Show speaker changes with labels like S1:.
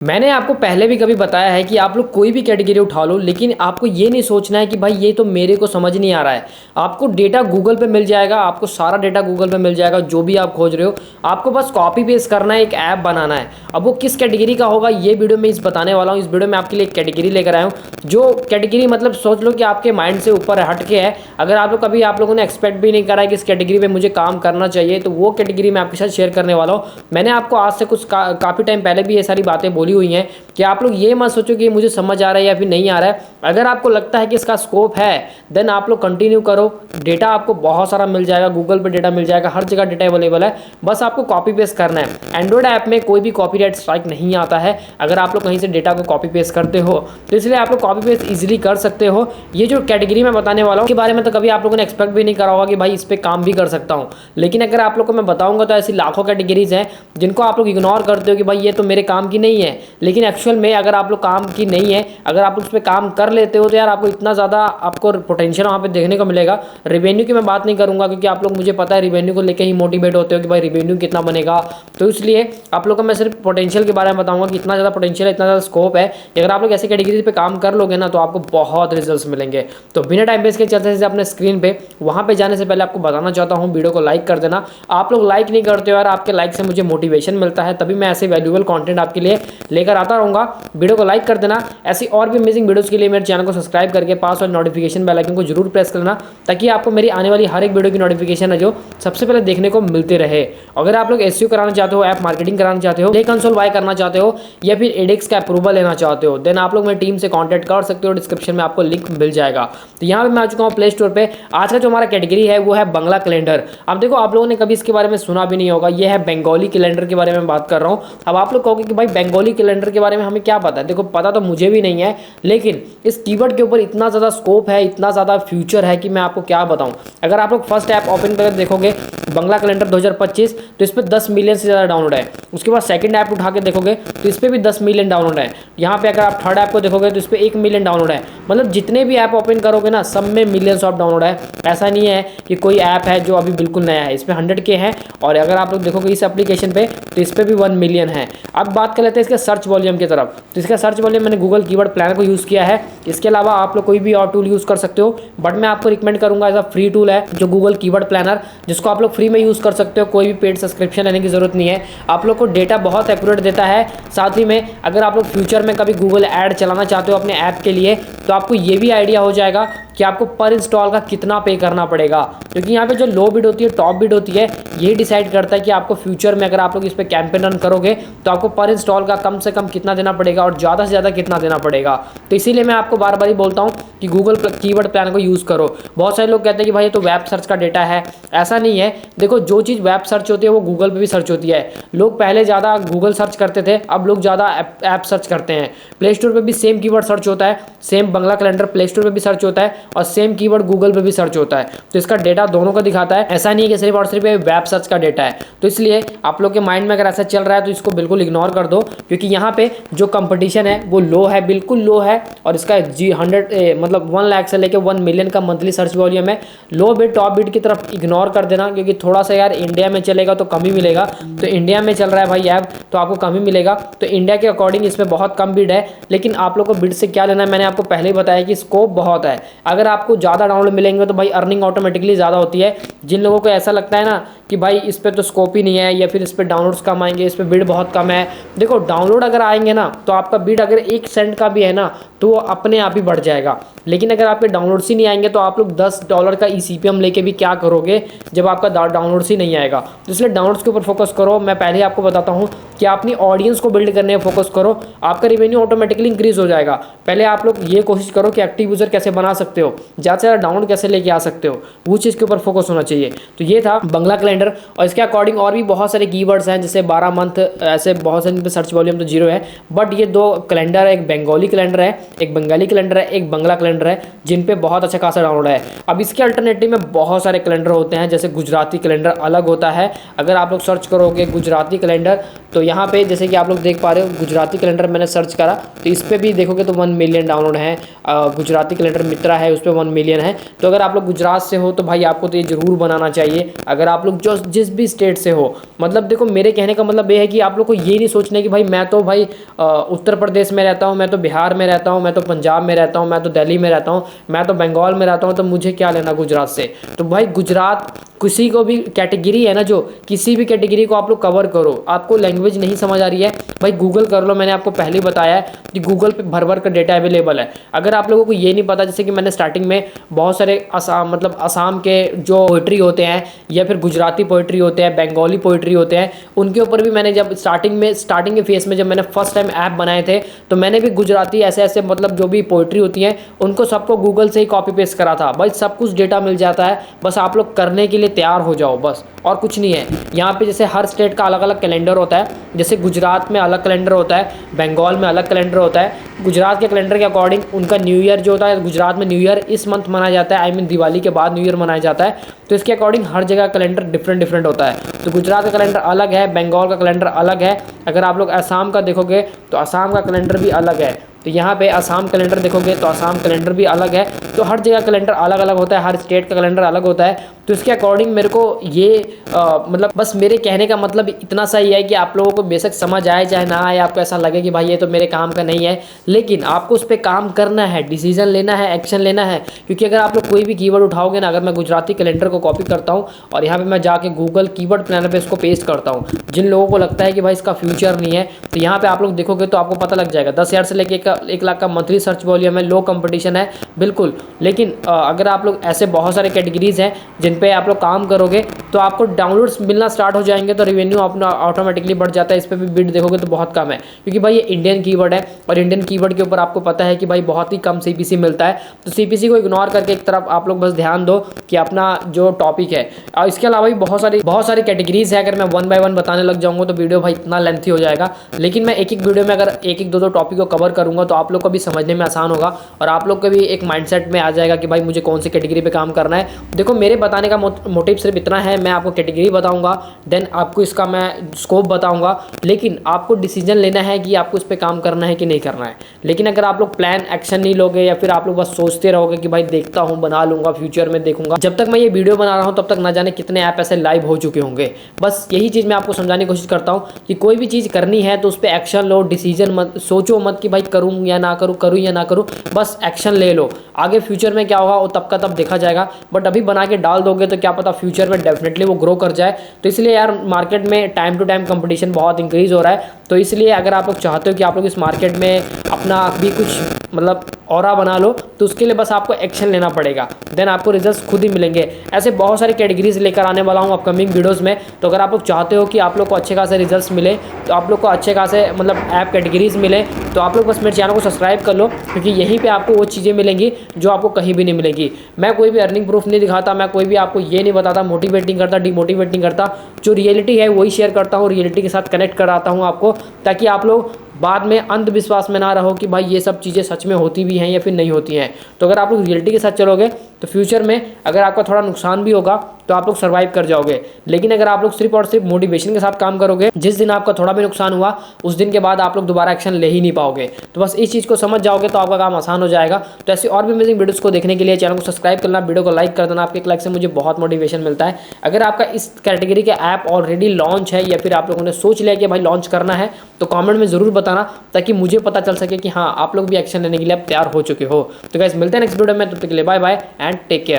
S1: मैंने आपको पहले भी कभी बताया है कि आप लोग कोई भी कैटेगरी उठा लो, लेकिन आपको ये नहीं सोचना है कि भाई ये तो मेरे को समझ नहीं आ रहा है। आपको डेटा गूगल पे मिल जाएगा, आपको सारा डेटा गूगल पे मिल जाएगा, जो भी आप खोज रहे हो आपको बस कॉपी पेस्ट करना है, एक ऐप बनाना है। अब वो किस कैटेगरी का होगा ये वीडियो में इस बताने वाला हूँ। इस वीडियो में आपके लिए एक कैटेगरी लेकर आया हूँ, जो कैटेगरी मतलब सोच लो कि आपके माइंड से ऊपर हट के है। अगर आप लोग कभी आप लोगों ने एक्सपेक्ट भी नहीं करा है कि इस कैटेगरी में मुझे काम करना चाहिए, तो वो कैटेगरी मैं आपके साथ शेयर करने वाला हूँ। मैंने आपको आज से कुछ काफ़ी टाइम पहले भी ये सारी बातें बोली हुई हैं कि आप लोग ये मत सोचो कि मुझे समझ आ रहा है या फिर नहीं आ रहा है। अगर आपको लगता है कि इसका स्कोप है देन आप लोग कंटिन्यू करो। डेटा आपको बहुत सारा मिल जाएगा, गूगल पे डेटा मिल जाएगा, हर जगह डेटा अवेलेबल है, बस आपको कॉपी पेस्ट करना है। एंड्रॉइड ऐप में कोई भी कॉपीराइट स्ट्राइक नहीं आता है अगर आप लोग कहीं से डेटा को कॉपी पेस्ट करते हो, तो इसलिए आप लोग कॉपी पेस्ट ईजिली कर सकते हो। ये जो कैटेगरी मैं बताने वाला हूँ के बारे में तो कभी आप लोगों ने एक्सपेक्ट भी नहीं करा होगा कि भाई इस पर काम भी कर सकता हूँ, लेकिन अगर आप लोग को मैं बताऊंगा तो ऐसी लाखों कैटेगरीज हैं जिनको आप लोग इग्नोर करते हो कि भाई ये तो मेरे काम की नहीं है, लेकिन एक्चुअल में अगर आप लोग काम की नहीं है, अगर आप उस पर काम कर लेते हो तो यार आपको इतना ज़्यादा आपको पोटेंशियल वहाँ पे देखने को मिलेगा। रेवेन्यू की मैं बात नहीं करूँगा क्योंकि आप लोग मुझे पता है रेवेन्यू को लेकर ही मोटिवेट होते हो कि भाई रेवेन्यू कितना बनेगा, तो इसलिए आप लोग को मैं सिर्फ पोटेंशियल के बारे में बताऊँगा कि इतना ज़्यादा पोटेंशियल है, इतना ज़्यादा स्कोप है। अगर आप लोग ऐसे कैटेगरी पर काम कर लोगे ना तो आपको बहुत रिजल्ट मिलेंगे। तो बिना टाइम वेस्ट के चलते से अपने स्क्रीन पर वहाँ पर जाने से पहले आपको बताना चाहता हूँ वीडियो को लाइक कर देना। आप लोग लाइक नहीं करते हो यार, आपके लाइक से मुझे मोटिवेशन मिलता है, तभी मैं ऐसे वैल्यूएबल कंटेंट आपके लिए लेकर आता रहूँगा। वीडियो को लाइक कर देना। ऐसी और भी अमेजिंग वीडियोस के लिए मेरे चैनल को सब्सक्राइब करके पास और नोटिफिकेशन बेल आइकन को जरूर प्रेस करना, ताकि आपको मेरी आने वाली हर एक वीडियो की नोटिफिकेशन है जो सबसे पहले देखने को मिलते रहे। अगर आप लोग एसईओ कराना चाहते हो, ऐप मार्केटिंग कराना चाहते हो, प्ले कंसोल बाय करना चाहते हो या फिर एडेक्स का अप्रूवल लेना चाहते हो, देन आप लोग मेरी टीम से कॉन्टैक्ट कर सकते हो। डिस्क्रिप्शन में आपको लिंक मिल जाएगा। तो यहाँ पे मैं आ चुका हूँ प्ले स्टोर पे। आज का जो हमारा कैटेगरी है वो है बंगला कैलेंडर। अब देखो आप लोगों ने कभी इसके बारे में सुना भी नहीं होगा, ये है बंगाली कैलेंडर के बारे में बात कर रहा हूँ। अब आप लोग कहोगे कि भाई बंगाली कैलेंडर के बारे में हमें क्या पता है। देखो पता तो मुझे भी नहीं है, लेकिन इस कीवर्ड के ऊपर इतना ज़्यादा स्कोप है, इतना ज़्यादा फ्यूचर है कि मैं आपको क्या बताऊं। अगर आप लोग फर्स्ट ऐप ओपन करके देखोगे बंगला कैलेंडर 2025, तो इस पर 10 मिलियन से ज़्यादा डाउनलोड है। उसके बाद सेकंड ऐप उठा के देखोगे तो इस पर भी 10 मिलियन डाउनलोड है। यहाँ पे अगर आप थर्ड ऐप को देखोगे तो इस पर 1 मिलियन डाउनलोड है। मतलब जितने भी ऐप ओपन करोगे ना सब में मिलियंस ऑफ डाउनलोड है। ऐसा नहीं है कि कोई ऐप है जो अभी बिल्कुल नया है, इस पर 100K है। और अगर आप लोग देखोगे इस एप्लीकेशन पे तो इस पर भी 1 मिलियन है। अब बात कर लेते हैं इसके सर्च वॉल्यूम की तरफ। तो इसका सर्च वॉल्यूम मैंने गूगल कीवर्ड प्लानर को यूज़ किया है। इसके अलावा आप लोग कोई भी और टूल यूज़ कर सकते हो, बट मैं आपको रिकमेंड करूंगा एज अ फ्री टूल है जो गूगल कीवर्ड प्लानर, जिसको आप लोग फ्री में यूज़ कर सकते हो। कोई भी पेड सब्सक्रिप्शन लेने की जरूरत नहीं है। आप लोग को डेटा बहुत एक्यूरेट देता है। साथ ही में अगर आप लोग फ्यूचर में कभी गूगल ऐड चलाना चाहते हो अपने ऐप के लिए, तो आपको ये भी आइडिया हो जाएगा कि आपको पर इंस्टॉल का कितना पे करना पड़ेगा, क्योंकि यहाँ पे जो लो बिड होती है, टॉप बिड होती है, यही डिसाइड करता है कि आपको फ्यूचर में अगर आप लोग इस पर कैंपेन रन करोगे तो आपको पर इंस्टॉल का कम से कम कितना देना पड़ेगा और ज़्यादा से ज़्यादा कितना देना पड़ेगा। तो इसीलिए मैं आपको बार बार ही बोलता हूँ कि गूगल कीवर्ड प्लान को यूज़ करो। बहुत सारे लोग कहते हैं कि भाई ये तो वेब सर्च का डेटा है। ऐसा नहीं है। देखो जो चीज़ वेब सर्च होती है वो गूगल पर भी सर्च होती है। लोग पहले ज़्यादा गूगल सर्च करते थे, अब लोग ज़्यादा ऐप सर्च करते हैं। प्ले स्टोर पर भी सेम कीवर्ड सर्च होता है, सेम बंगला कैलेंडर प्ले स्टोर पर भी सर्च होता है और सेम कीवर्ड गूगल पे भी सर्च होता है। तो इसका डेटा दोनों का दिखाता है। ऐसा नहीं है कि सिर्फ और सिर्फ वेब सर्च का डेटा है। तो इसलिए आप लोग के माइंड में अगर ऐसा चल रहा है तो इसको बिल्कुल इग्नोर कर दो, क्योंकि यहाँ पे जो कंपटीशन है वो लो है, बिल्कुल लो है। और इसका मतलब 1 लाख से लेकर 1 मिलियन का मंथली सर्च वॉल्यूम है। लो बिड टॉप बिड की तरफ इग्नोर कर देना, क्योंकि थोड़ा सा यार इंडिया में चलेगा तो कम ही मिलेगा। तो इंडिया में चल रहा है भाई ऐप, तो आपको कम ही मिलेगा। तो इंडिया के अकॉर्डिंग इसमें बहुत कम बिड है। लेकिन आप लोग को बिड से क्या लेना है, मैंने आपको पहले ही बताया कि स्कोप बहुत है। अगर आपको ज़्यादा डाउनलोड मिलेंगे तो भाई अर्निंग ऑटोमेटिकली ज़्यादा होती है। जिन लोगों को ऐसा लगता है ना कि भाई इस पर तो स्कोप ही नहीं है या फिर इस पर डाउनलोड्स कम आएंगे, इस पर बिड बहुत कम है, देखो डाउनलोड अगर आएंगे ना तो आपका बिड अगर 1 सेंट का भी है ना तो वो अपने आप ही बढ़ जाएगा। लेकिन अगर आपके डाउनलोड्स ही नहीं आएंगे तो आप लोग $10 का ECPM लेके भी क्या करोगे जब आपका डाउनलोड्स ही नहीं आएगा। तो इसलिए डाउनलोड्स के ऊपर फोकस करो। मैं पहले ही आपको बताता हूँ कि अपनी ऑडियंस को बिल्ड करने में फोकस करो, आपका रेवेन्यू ऑटोमेटिकली इंक्रीज हो जाएगा। पहले आप लोग ये कोशिश करो कि एक्टिव यूजर कैसे बना सकते हो, ज़्यादा से ज़्यादा डाउनलोड कैसे लेके आ सकते हो, वो चीज़ के ऊपर फोकस होना चाहिए। तो ये था बंगला कैलेंडर। और इसके अकॉर्डिंग और भी बहुत सारे कीवर्ड्स हैं, जैसे 12 मंथ, ऐसे बहुत सारे सर्च वॉल्यूम तो 0 है। बट ये 2 कैलेंडर है, एक बंगाली कैलेंडर है, एक बंगाली कैलेंडर है, एक बंगला कैलेंडर है, जिन पे बहुत अच्छा खासा डाउनलोड है। अब इसके अल्टरनेटिव में बहुत सारे कैलेंडर होते हैं, जैसे गुजराती कैलेंडर अलग होता है। अगर आप लोग सर्च करोगे गुजराती कैलेंडर तो यहाँ पे जैसे कि आप लोग देख पा रहे हो गुजराती कैलेंडर मैंने सर्च करा तो इस पर भी देखोगे तो 1 मिलियन डाउनलोड है। गुजराती कैलेंडर मित्रा है, है उस पर 1 मिलियन है। तो अगर आप लोग गुजरात से हो तो भाई आपको तो ये ज़रूर बनाना चाहिए। अगर आप लोग जो जिस भी स्टेट से हो, मतलब देखो मेरे कहने का मतलब ये है कि आप लोग को ये नहीं सोचना है कि भाई मैं तो भाई उत्तर प्रदेश में रहता हूँ, मैं तो बिहार में रहता हूँ, मैं तो पंजाब में रहता हूँ, मैं तो दिल्ली में रहता हूँ, मैं तो बंगाल में रहता हूँ, तो मुझे क्या लेना गुजरात से। तो भाई गुजरात किसी को भी कैटेगरी है ना, जो किसी भी कैटेगरी को आप लोग कवर करो। आपको लैंग्वेज नहीं समझ आ रही है भाई गूगल कर लो, मैंने आपको पहले ही बताया है कि गूगल पे भर भर का डेटा अवेलेबल है। अगर आप लोगों को ये नहीं पता, जैसे कि मैंने स्टार्टिंग में बहुत सारे असम के जो पोइट्री होते हैं या फिर गुजराती पोइट्री होते हैं, बंगाली पोइट्री होते हैं, उनके ऊपर भी मैंने जब स्टार्टिंग के फेस में जब मैंने फर्स्ट टाइम ऐप बनाए थे तो मैंने भी गुजराती ऐसे ऐसे मतलब जो भी पोइट्री होती हैं उनको सबको गूगल से ही कॉपी पेस्ट करा था। भाई सब कुछ डेटा मिल जाता है, बस आप लोग करने के लिए तैयार हो जाओ, बस और कुछ नहीं है। यहाँ पे जैसे हर स्टेट का अलग अलग कैलेंडर होता है, जैसे गुजरात में अलग कैलेंडर होता है, बंगाल में अलग कैलेंडर होता है। गुजरात के कैलेंडर के अकॉर्डिंग उनका न्यू ईयर जो होता है, गुजरात में न्यू ईयर इस मंथ मनाया जाता है, आई मीन दिवाली के बाद न्यू ईयर मनाया जाता है। तो इसके अकॉर्डिंग हर जगह कैलेंडर डिफरेंट होता है। तो गुजरात का कैलेंडर अलग है, बंगाल का कैलेंडर अलग है। अगर आप लोग असम का देखोगे तो असम का कैलेंडर भी अलग है। तो यहाँ पे असम कैलेंडर देखोगे तो असम कैलेंडर भी अलग है। तो हर जगह कैलेंडर अलग अलग होता है, हर स्टेट का कैलेंडर अलग होता है। तो इसके अकॉर्डिंग मेरे को ये मतलब बस मेरे कहने का मतलब इतना सा ही है कि आप लोगों को बेशक समझ आए चाहे ना आए, आपको ऐसा लगे कि भाई ये तो मेरे काम का नहीं है, लेकिन आपको उस पर काम करना है, डिसीजन लेना है, एक्शन लेना है। क्योंकि अगर आप लोग कोई भी कीवर्ड उठाओगे ना, अगर मैं गुजराती कैलेंडर को कॉपी करता हूँ और यहाँ पर मैं जाके गूगल कीवर्ड प्लानर पर इसको पेस्ट करता हूँ, जिन लोगों को लगता है कि भाई इसका फ्यूचर नहीं है, तो यहाँ पर आप लोग देखोगे तो आपको पता लग जाएगा 10,000 से लेकर 1 लाख का मंथली सर्च वॉल्यूम है, लो कंपटीशन है बिल्कुल। लेकिन अगर आप लोग ऐसे बहुत सारे कैटेगरीज हैं जिन पे आप लोग काम करोगे तो आपको डाउनलोड्स मिलना स्टार्ट हो जाएंगे, तो रेवेन्यू अपना ऑटोमेटिकली बढ़ जाता है। इस पर भी बिड देखोगे तो बहुत कम है, क्योंकि भाई ये इंडियन कीवर्ड है और इंडियन कीवर्ड के ऊपर आपको पता है कि भाई बहुत ही कम सीपीसी मिलता है। तो सीपीसी को इग्नोर करके एक तरफ आप लोग बस ध्यान दो कि अपना जो टॉपिक है। और इसके अलावा भी बहुत सारी कैटेगरीज है। अगर मैं 1 बाय 1 बताने लग जाऊंगा तो वीडियो भाई इतना लेंथी हो जाएगा, लेकिन मैं एक वीडियो में अगर एक 2 टॉपिक को कवर करूंगा तो आप लोग को भी समझने में आसान होगा और आप लोग को भी एक माइंडसेट में आ जाएगा कि भाई मुझे कौन सी कैटेगरी पे काम करना है। देखो मेरे बताने का मोटिव सिर्फ इतना है, मैं आपको कैटेगरी बताऊंगा, देन आपको इसका मैं स्कोप बताऊंगा, लेकिन आपको डिसीजन लेना है कि आपको इस पर काम करना है कि नहीं करना है। लेकिन अगर आप लोग प्लान एक्शन नहीं लोगे या फिर आप लोग बस सोचते रहोगे कि भाई देखता हूँ, बना लूंगा, फ्यूचर में देखूंगा, जब तक मैं ये वीडियो बना रहा हूँ तब तक ना जाने कितने ऐप ऐसे लाइव हो चुके होंगे। बस यही चीज़ मैं आपको समझाने की कोशिश करता हूँ कि कोई भी चीज़ करनी है तो उस पर एक्शन लो, डिसीजन मत सोचो मत कि भाई करूँ या ना करूँ, करूँ या ना करूँ, बस एक्शन ले लो। आगे फ्यूचर में क्या होगा वो तब का तब देखा जाएगा, बट अभी बना के डाल दोगे तो क्या पता फ्यूचर में डेफिनेटली वो ग्रो कर जाए। तो इसलिए यार मार्केट में टाइम टू टाइम कंपटीशन बहुत इंक्रीज हो रहा है। तो इसलिए अगर आप लोग चाहते हो कि आप लोग इस मार्केट में अपना भी कुछ मतलब ऑरा बना लो, तो उसके लिए बस आपको एक्शन लेना पड़ेगा, देन आपको रिजल्ट्स खुद ही मिलेंगे। ऐसे बहुत सारी कैटेगरीज लेकर आने वाला हूँ अपकमिंग वीडियोस में। तो अगर आप लोग चाहते हो कि आप लोग को अच्छे खासे रिजल्ट्स मिले, तो आप लोग को अच्छे खासे मतलब ऐप कैटेगरीज मिले, तो आप लोग बस मेरे चैनल को सब्सक्राइब कर लो, क्योंकि यहीं पे आपको वो चीज़ें मिलेंगी जो आपको कहीं भी नहीं मिलेगी। मैं कोई भी अर्निंग प्रूफ नहीं दिखाता, मैं कोई भी आपको ये नहीं बताता, मोटिवेटिंग करता, डिमोटिवेटिंग करता। जो रियलिटी है वही शेयर करता हूँ, रियलिटी के साथ कनेक्ट कराता हूँ आपको, ताकि आप लोग बाद में अंधविश्वास में ना रहो कि भाई ये सब चीज़ें सच में होती भी हैं या फिर नहीं होती हैं। तो अगर आप लोग रियलिटी के साथ चलोगे तो फ्यूचर में अगर आपका थोड़ा नुकसान भी होगा तो आप लोग सर्वाइव कर जाओगे। लेकिन अगर आप लोग सिर्फ और सिर्फ मोटिवेशन के साथ काम करोगे, जिस दिन आपका थोड़ा भी नुकसान हुआ उस दिन के बाद आप लोग दोबारा एक्शन ले ही नहीं पाओगे। तो बस इस चीज़ को समझ जाओगे तो आपका काम आसान हो जाएगा। तो ऐसी और भी अमेजिंग वीडियोस को देखने के लिए चैनल को सब्सक्राइब करना, वीडियो को लाइक कर देना। आपके एक लाइक से मुझे बहुत मोटिवेशन मिलता है। अगर आपका इस कैटेगरी के ऐप ऑलरेडी लॉन्च है या फिर आप लोगों ने सोच लिया कि भाई लॉन्च करना है, तो कमेंट में ज़रूर बताना, ताकि मुझे पता चल सके कि हाँ आप लोग भी एक्शन लेने के लिए आप तैयार हो चुके हो। तो गाइस मिलते हैं नेक्स्ट वीडियो में, तब तक के लिए bye bye and take care.